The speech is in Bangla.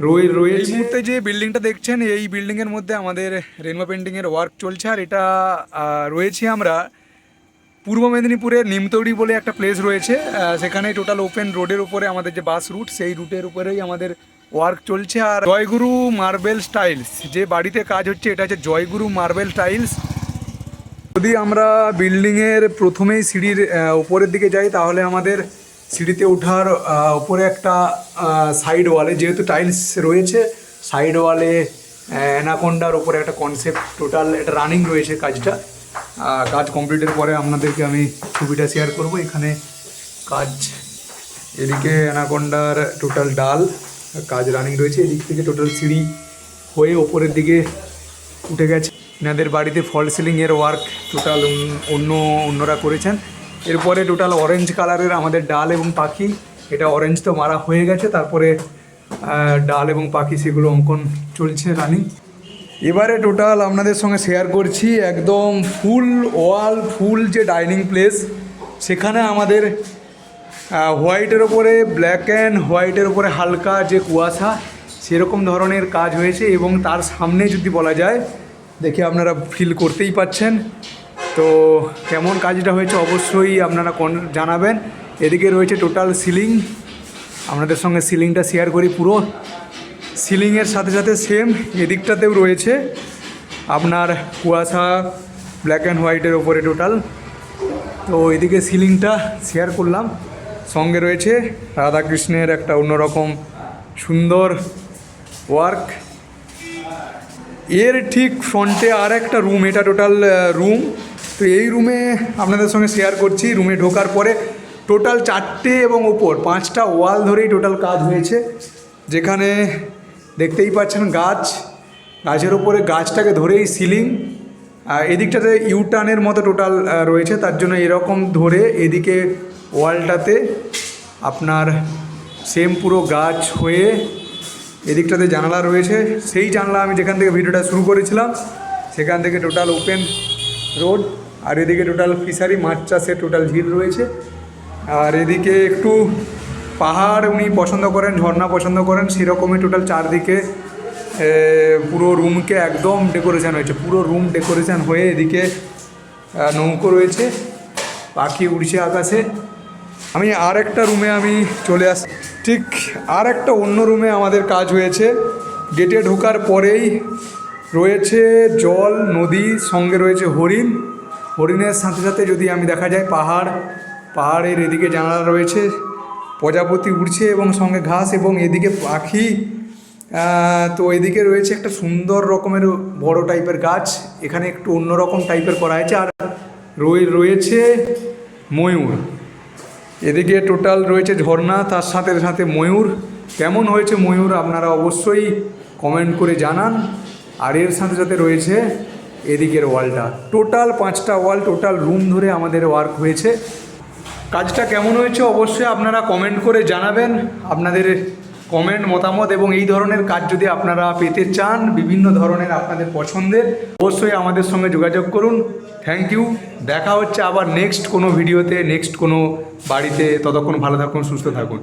এই মুহূর্তে যে বিল্ডিংটা দেখছেন এই বিল্ডিংয়ের মধ্যে আমাদের রেনবো পেন্টিংয়ের ওয়ার্ক চলছে। আর এটা রয়েছি আমরা পূর্ব মেদিনীপুরের নিমতৌড়ি বলে একটা প্লেস রয়েছে, সেখানে টোটাল ওপেন রোডের উপরে আমাদের যে বাস রুট সেই রুটের উপরেই আমাদের ওয়ার্ক চলছে। আর জয়গুরু মার্বেল টাইলস যে বাড়িতে কাজ হচ্ছে এটা হচ্ছে জয়গুরু মার্বেল টাইলস। যদি আমরা বিল্ডিংয়ের প্রথমেই সিঁড়ির উপরের দিকে যাই তাহলে আমাদের সিঁড়িতে ওঠার উপরে একটা সাইড ওয়ালে, যেহেতু টাইলস রয়েছে সাইড ওয়ালে অ্যানাকোন্ডার উপরে একটা কনসেপ্ট টোটাল এটা রানিং রয়েছে কাজটা। কাজ কমপ্লিটের পরে আপনাদেরকে আমি ছবিটা শেয়ার করব। এখানে কাজ, এদিকে অ্যানাকোন্ডার টোটাল ডাল কাজ রানিং রয়েছে, এদিক থেকে টোটাল সিঁড়ি হয়ে ওপরের দিকে উঠে গেছে। এনাদের বাড়িতে ফল সিলিংয়ের ওয়ার্ক টোটাল অন্যরা করেছেন। এরপরে টোটাল অরেঞ্জ কালারের আমাদের ডাল এবং পাখি, এটা অরেঞ্জ তো মারা হয়ে গেছে, তারপরে ডাল এবং পাখি সেগুলো অঙ্কন চলছে রানিং। এবারে টোটাল আপনাদের সঙ্গে শেয়ার করছি একদম ফুল ওয়াল ফুল যে ডাইনিং প্লেস, সেখানে আমাদের হোয়াইটের ওপরে ব্ল্যাক অ্যান্ড হোয়াইটের ওপরে হালকা যে কুয়াশা সেরকম ধরনের কাজ হয়েছে। এবং তার সামনে যদি বলা যায়, দেখে আপনারা ফিল করতেই পাচ্ছেন তো কেমন কাজটা হয়েছে অবশ্যই আপনারা জানাবেন। এদিকে রয়েছে টোটাল সিলিং, আপনাদের সঙ্গে সিলিংটা শেয়ার করি। পুরো সিলিংয়ের সাথে সাথে সেম এদিকটাতেও রয়েছে আপনার কুয়াশা ব্ল্যাক অ্যান্ড হোয়াইটের ওপরে টোটাল। তো এদিকে সিলিংটা শেয়ার করলাম, সঙ্গে রয়েছে রাধাকৃষ্ণের একটা অন্যরকম সুন্দর ওয়ার্ক। এর ঠিক ফ্রন্টে আর একটা রুম, এটা টোটাল রুম। তো এই রুমে আপনাদের সঙ্গে শেয়ার করছি। রুমে ঢোকার পরে টোটাল 4টে এবং ওপর 5টা ওয়াল ধরেই টোটাল কাজ হয়েছে, যেখানে দেখতেই পাচ্ছেন গাছের ওপরে গাছটাকে ধরেই সিলিং। এদিকটাতে ইউটার্নের মতো টোটাল রয়েছে, তার জন্য এরকম ধরে এদিকে ওয়ালটাতে আপনার সেম পুরো গাছ হয়ে এদিকটাতে জানালা রয়েছে। সেই জানলা আমি যেখান থেকে ভিডিওটা শুরু করেছিলাম সেখান থেকে টোটাল ওপেন রোড। আর এদিকে টোটাল ফিশারি, মাছ চাষের টোটাল ঝিল রয়েছে। আর এদিকে একটু পাহাড় উনি পছন্দ করেন, ঝর্ণা পছন্দ করেন, সেরকমই টোটাল চারদিকে পুরো রুমকে একদম ডেকোরেশান হয়েছে। পুরো রুম ডেকোরেশান হয়ে এদিকে নৌকো রয়েছে, পাখি উড়ছে আকাশে। আমি আর একটা রুমে চলে আসি, ঠিক আর একটা অন্য রুমে আমাদের কাজ হয়েছে। গেটে ঢোকার পরেই রয়েছে জল, নদী, সঙ্গে রয়েছে হরিণ। হরিণের সাথে সাথে যদি আমি দেখা যায় পাহাড়ের এদিকে জানালা রয়েছে, প্রজাপতি উড়ছে এবং সঙ্গে ঘাস এবং এদিকে পাখি। তো এদিকে রয়েছে একটা সুন্দর রকমের বড় টাইপের গাছ, এখানে একটু অন্যরকম টাইপের করা হয়েছে। আর রয়েছে ময়ূর, এদিকে টোটাল রয়েছে ঝর্ণা, তার সাথে সাথে ময়ূর। কেমন হয়েছে ময়ূর আপনারা অবশ্যই কমেন্ট করে জানান। আর এর সাথে সাথে রয়েছে এদিকের ওয়ালটা, টোটাল 5টা ওয়াল টোটাল রুম ধরে আমাদের ওয়ার্ক হয়েছে। কাজটা কেমন হয়েছে অবশ্যই আপনারা কমেন্ট করে জানাবেন আপনাদের কমেন্ট মতামত। এবং এই ধরনের কাজ যদি আপনারা পেতে চান বিভিন্ন ধরনের আপনাদের পছন্দের, অবশ্যই আমাদের সঙ্গে যোগাযোগ করুন। থ্যাংক ইউ, দেখা হচ্ছে আবার নেক্সট কোনো ভিডিওতে, নেক্সট কোনো বাড়িতে। ততক্ষণ ভালো থাকুন, সুস্থ থাকুন।